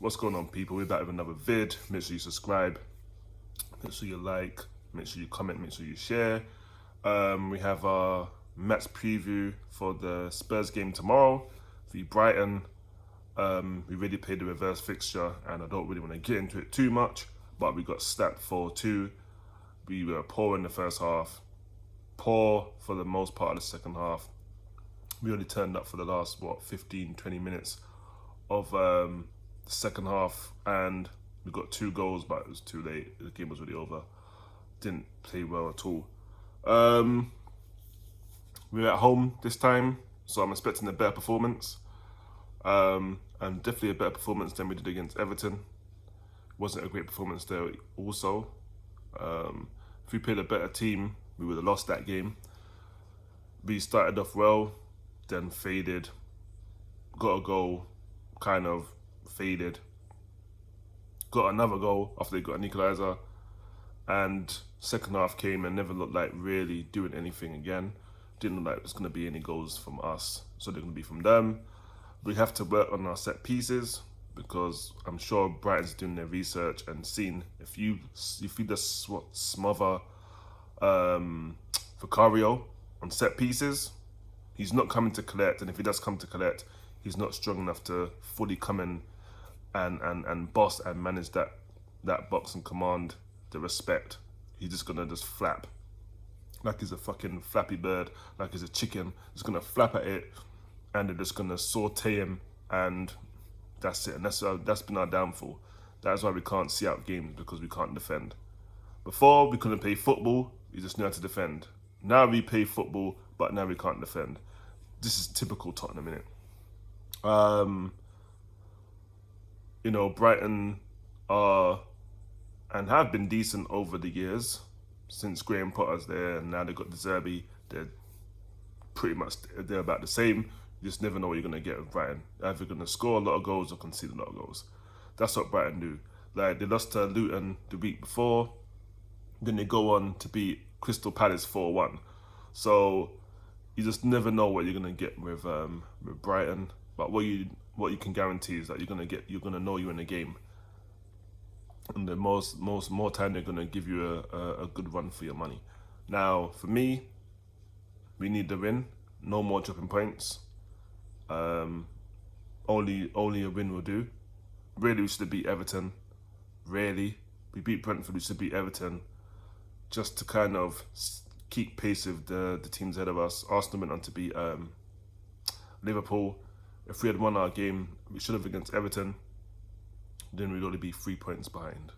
What's going on, people? We're back with another vid. Make sure you subscribe, make sure you like, make sure you comment, make sure you share. We have our match preview for the Spurs game tomorrow v Brighton. We really played the reverse fixture and I don't really want to get into it too much, but we got slapped 4-2. We were poor in the first half, poor for the most part of the second half. We only turned up for the last 15-20 minutes of the second half, and we got 2 goals, but it was too late. The game was already over. Didn't play well at all. We're at home this time, so I'm expecting a better performance, and definitely a better performance than we did against Everton. Wasn't a great performance there also. If we played a better team, we would have lost that game. We started off well, then faded, got a goal, kind of faded, got another goal after they got an equaliser, and second half came and never looked like really doing anything again. Didn't look like it was going to be any goals from us, so they're going to be from them. We have to work on our set pieces, because I'm sure Brighton's doing their research and seen if you just smother Vicario on set pieces, he's not coming to collect, and if he does come to collect, he's not strong enough to fully come in and boss and manage that box and command the respect. He's just gonna flap like he's a fucking flappy bird, like he's a chicken. He's gonna flap at it, and they're just gonna saute him, and that's it. And that's been our downfall. That's why we can't see out games, because we can't defend. Before, we couldn't play football, we just knew how to defend. Now we play football, but now we can't defend. This is typical Tottenham, innit? Brighton are and have been decent over the years since Graham Potter's there, and now they've got the Zerbi. They're pretty much about the same. You just never know what you're gonna get with Brighton. Either you're gonna score a lot of goals or concede a lot of goals. That's what Brighton do. Like, they lost to Luton the week before, then they go on to beat Crystal Palace 4-1. So you just never know what you're gonna get with Brighton. But what you can guarantee is that you're gonna know you're in a game. And the more time they're gonna give you a good run for your money. Now, for me, we need the win. No more dropping points. Only a win will do. Really, we should have beat Everton. Really, we beat Brentford. We should beat Everton, just to kind of keep pace with the teams ahead of us. Arsenal went on to beat Liverpool. If we had won our game, we should have against Everton, then we'd only be 3 points behind.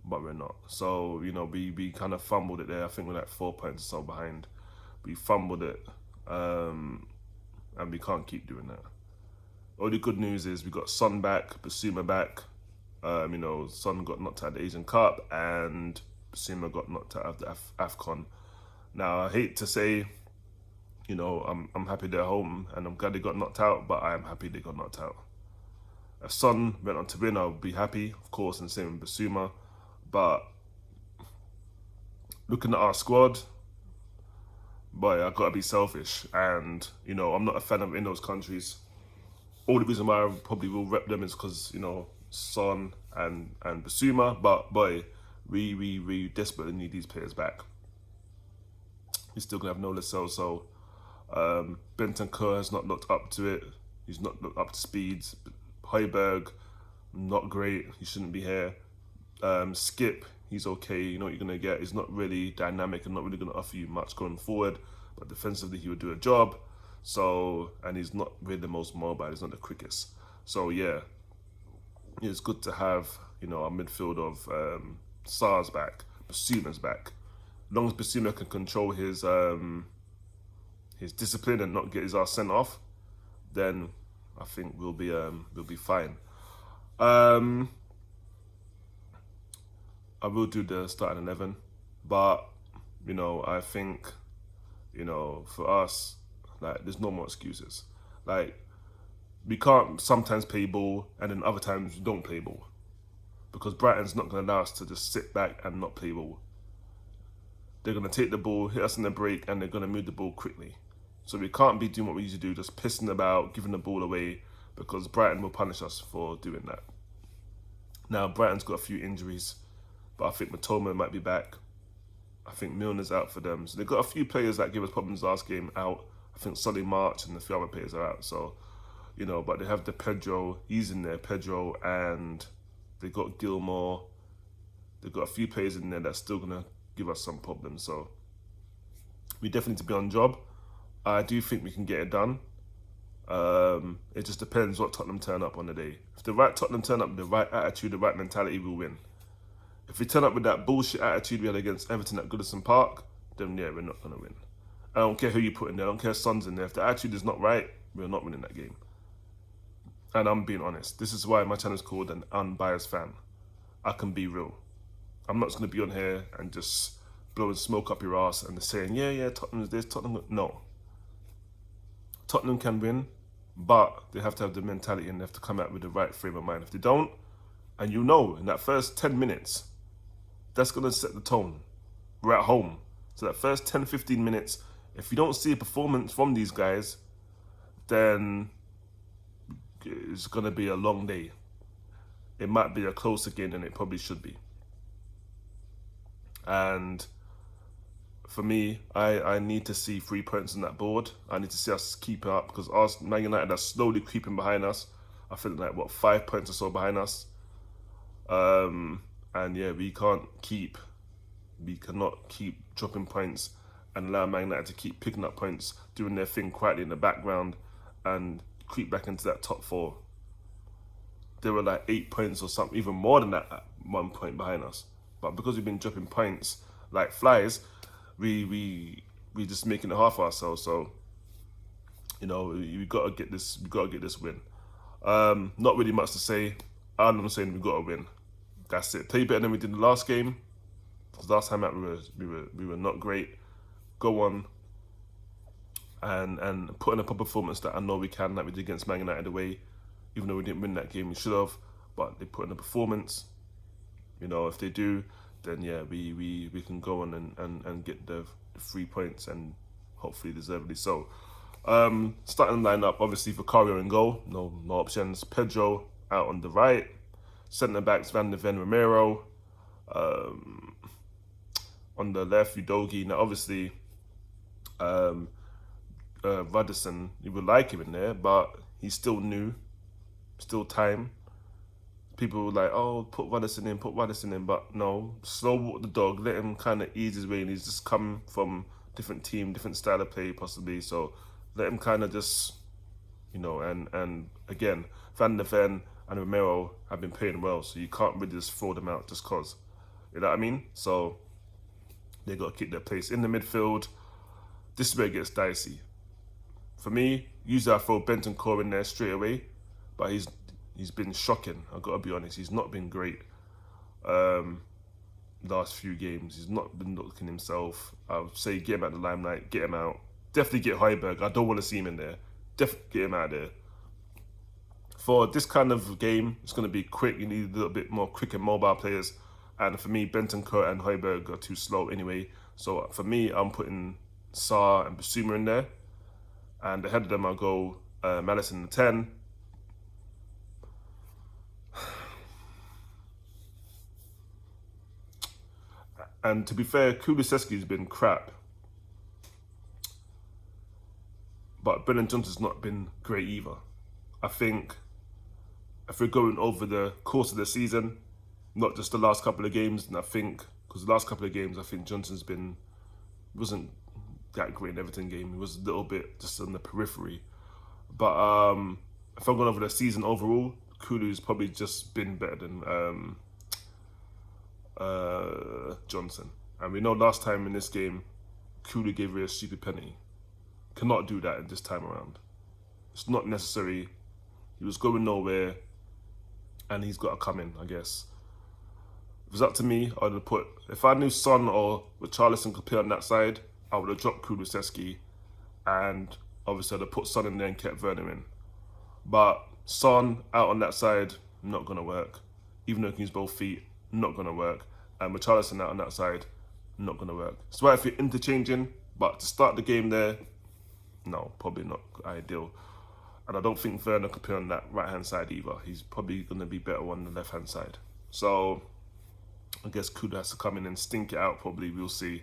But we're not. So, we kind of fumbled it there. I think we're like 4 points or so behind. We fumbled it, and we can't keep doing that. All the good news is we got Son back, Basuma back. Son got knocked out of the Asian Cup, and Basuma got knocked out of the AFCON. Now, I hate to say, I'm happy they're home, and I'm glad they got knocked out, but I am happy they got knocked out. If Son went on to win, I would be happy, of course, and same with Basuma. But looking at our squad, boy, I've got to be selfish, and I'm not a fan of in those countries. All the reason why I probably will rep them is because Son and Basuma, but boy, we desperately need these players back. He's still gonna have no Lascelles, Bentancur has not looked up to it. He's not looked up to speeds. Højbjerg, not great. He shouldn't be here. Skip, he's okay. You know what you're gonna get. He's not really dynamic and not really gonna offer you much going forward, but defensively he would do a job. So, and he's not really the most mobile. He's not the quickest. So yeah, it's good to have our midfield of Sar's back, Basuma's back. As long as Basuma can control his discipline and not get his ass sent off, then I think we'll be fine. I will do the starting 11, but I think for us, like, there's no more excuses. Like, we can't sometimes play ball and then other times we don't play ball, because Brighton's not going to allow us to just sit back and not play ball. They're going to take the ball, hit us in the break, and they're going to move the ball quickly. So we can't be doing what we used to do, just pissing about, giving the ball away, because Brighton will punish us for doing that. Now, Brighton's got a few injuries, but I think Matoma might be back. I think Milner's out for them. So they've got a few players that gave us problems last game out. I think Solly March and a few other players are out. So, but they have the Pedro, he's in there, Pedro, and they got Gilmore. They've got a few players in there that's still going to give us some problems. So we definitely need to be on job. I do think we can get it done. It just depends what Tottenham turn up on the day. If the right Tottenham turn up with the right attitude, the right mentality, we'll win. If we turn up with that bullshit attitude we had against Everton at Goodison Park, then yeah, we're not going to win. I don't care who you put in there. I don't care if Son's in there. If the attitude is not right, we're not winning that game. And I'm being honest. This is why my channel is called An Unbiased Fan. I can be real. I'm not just going to be on here and just blowing smoke up your ass and saying, yeah, Tottenham's this, Tottenham. No. Tottenham can win, but they have to have the mentality and they have to come out with the right frame of mind. If they don't, and in that first 10 minutes, that's going to set the tone. We're at home. So that first 10, 15 minutes, if you don't see a performance from these guys, then it's going to be a long day. It might be a closer game than it probably should be. And for me, I need to see 3 points on that board. I need to see us keep it up because Man United are slowly creeping behind us. I feel like, 5 points or so behind us. And yeah, we cannot keep dropping points and allow Man United to keep picking up points, doing their thing quietly in the background and creep back into that top 4. They were like 8 points or something, even more than that at 1 point behind us. But because we've been dropping points like flies, we just making it hard for ourselves. So, we gotta get this win. Not really much to say. All I'm saying, we gotta win. That's it. Play better than we did the last game. Because last time out we were not great. Go on and put in a proper performance that I know we can, like we did against Man United away. Even though we didn't win that game, we should have. But they put in a performance. If they do, then yeah, we can go on and get the 3 points and hopefully deservedly so. Starting line up, obviously Vicario in goal, no options. Pedro out on the right. Centre backs Van de Ven, Romero. On the left, Udogie. Now obviously, Ruddison, you would like him in there, but he's still new, still time. People were like, oh, put Ruddison in, but no, slow walk the dog, let him kind of ease his way, and he's just come from different team, different style of play possibly, so let him kind of just, and again, Van de Ven and Romero have been playing well, so you can't really just throw them out just cause, you know what I mean? So they got to keep their place in the midfield. This is where it gets dicey. For me, usually I throw Bentancur in there straight away, but he's been shocking. I've got to be honest. He's not been great last few games. He's not been looking himself. I would say get him out of the limelight, get him out. Definitely get Højbjerg. I don't want to see him in there. Definitely get him out of there. For this kind of game, it's going to be quick. You need a little bit more quick and mobile players. And for me, Bentancur and Højbjerg are too slow anyway. So for me, I'm putting Sarr and Basuma in there. And ahead of them, I'll go Madison in the 10. And to be fair, Kulusevski's been crap. But Brennan Johnson's not been great either. I think if we're going over the course of the season, not just the last couple of games, and I think, because the last couple of games, I think Johnson's wasn't that great in the Everton game. He was a little bit just on the periphery. But if I'm going over the season overall, Kulu's probably just been better than Johnson. And we know last time in this game, Kulu gave away a stupid penalty. Cannot do that this time around. It's not necessary. He was going nowhere, and he's got to come in, I guess. If it was up to me, I would have put, if I knew Son or Richarlison could play on that side, I would have dropped Kulusevski, and obviously I'd have put Son in there and kept Werner in. But Son out on that side, not going to work. Even though he can use both feet, not going to work. And Richarlison out on that side, not going to work. It's right if you're interchanging, but to start the game there, no, probably not ideal. And I don't think Werner could play on that right-hand side either. He's probably going to be better on the left-hand side. So I guess Kudo has to come in and stink it out, probably. We'll see.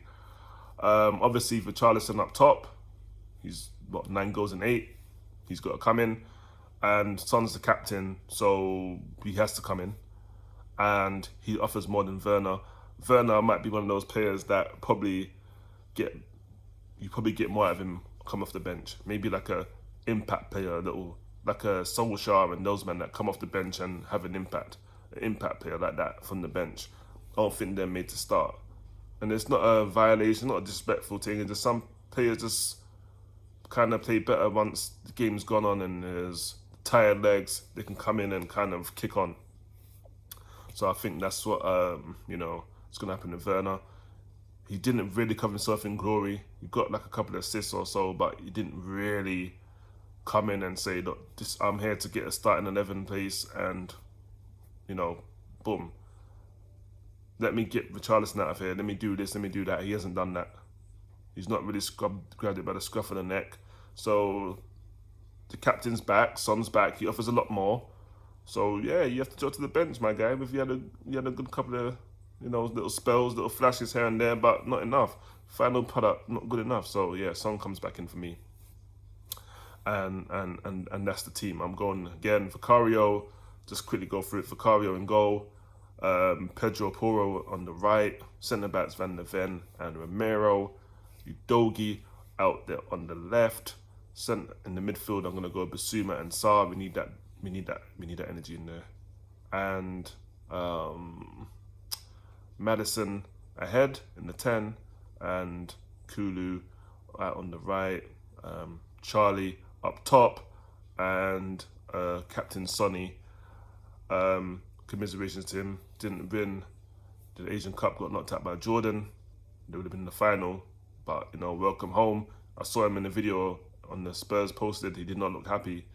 Obviously, Richarlison up top. He's, 9 goals in 8. He's got to come in. And Son's the captain, so he has to come in. And he offers more than Werner. Werner might be one of those players that you probably get more out of him come off the bench. Maybe like a impact player, like a Solskjaer and those men that come off the bench and have an impact player like that from the bench. I don't think they're made to start. And it's not a violation, not a disrespectful thing. It's just some players just kind of play better once the game's gone on and there's tired legs. They can come in and kind of kick on. So I think that's what it's gonna happen with Werner. He didn't really cover himself in glory. He got like a couple of assists or so, but he didn't really come in and say, look, I'm here to get a starting 11 place and, boom. Let me get Richarlison out of here. Let me do this, let me do that. He hasn't done that. He's not really grabbed it by the scruff of the neck. So the captain's back, Son's back. He offers a lot more. So yeah, you have to go to the bench, my guy. If you had a good couple of little spells, little flashes here and there, but not enough. Final product not good enough. So yeah, Son comes back in for me. And that's the team. I'm going again. Vicario, just quickly go through it. Vicario in goal. Pedro Porro on the right. Centre backs Van der Ven and Romero. Udogie out there on the left. In the midfield, I'm gonna go Basuma and Sarr. We need that energy in there. And Maddison ahead in the 10, and Kulu out on the right. Charlie up top, and Captain Sonny. Commiserations to him. Didn't win the Asian Cup, got knocked out by Jordan. They would have been in the final, but welcome home. I saw him in the video on the Spurs posted. He did not look happy.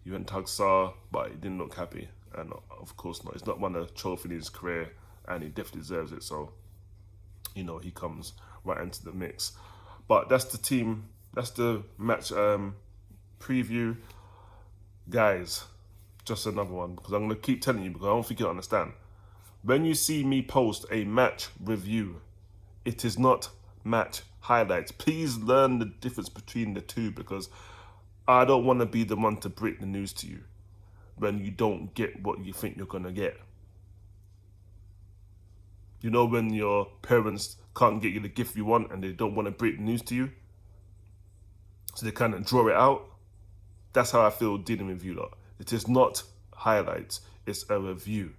He went to hug Sarr, but he didn't look happy. And of course not. He's not won a trophy in his career, and he definitely deserves it. So, he comes right into the mix. But that's the team. That's the match preview. Guys, just another one, because I'm going to keep telling you, because I don't think you understand. When you see me post a match review, it is not match highlights. Please learn the difference between the two, because I don't want to be the one to break the news to you when you don't get what you think you're going to get. When your parents can't get you the gift you want and they don't want to break the news to you, so they kind of draw it out. That's how I feel dealing with you lot. It is not highlights, it's a review.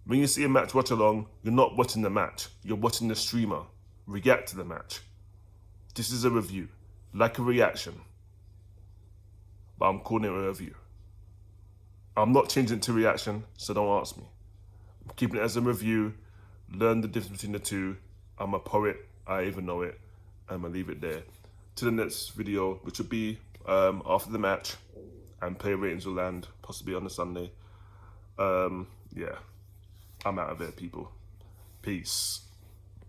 When you see a match watch along, you're not watching the match. You're watching the streamer react to the match. This is a review, like a reaction. But I'm calling it a review. I'm not changing it to reaction, so don't ask me. I'm keeping it as a review. Learn the difference between the two. I'm a poet, I even know it. I'm gonna leave it there. To the next video, which will be after the match, and player ratings will land possibly on a Sunday. Yeah, I'm out of there, people. Peace.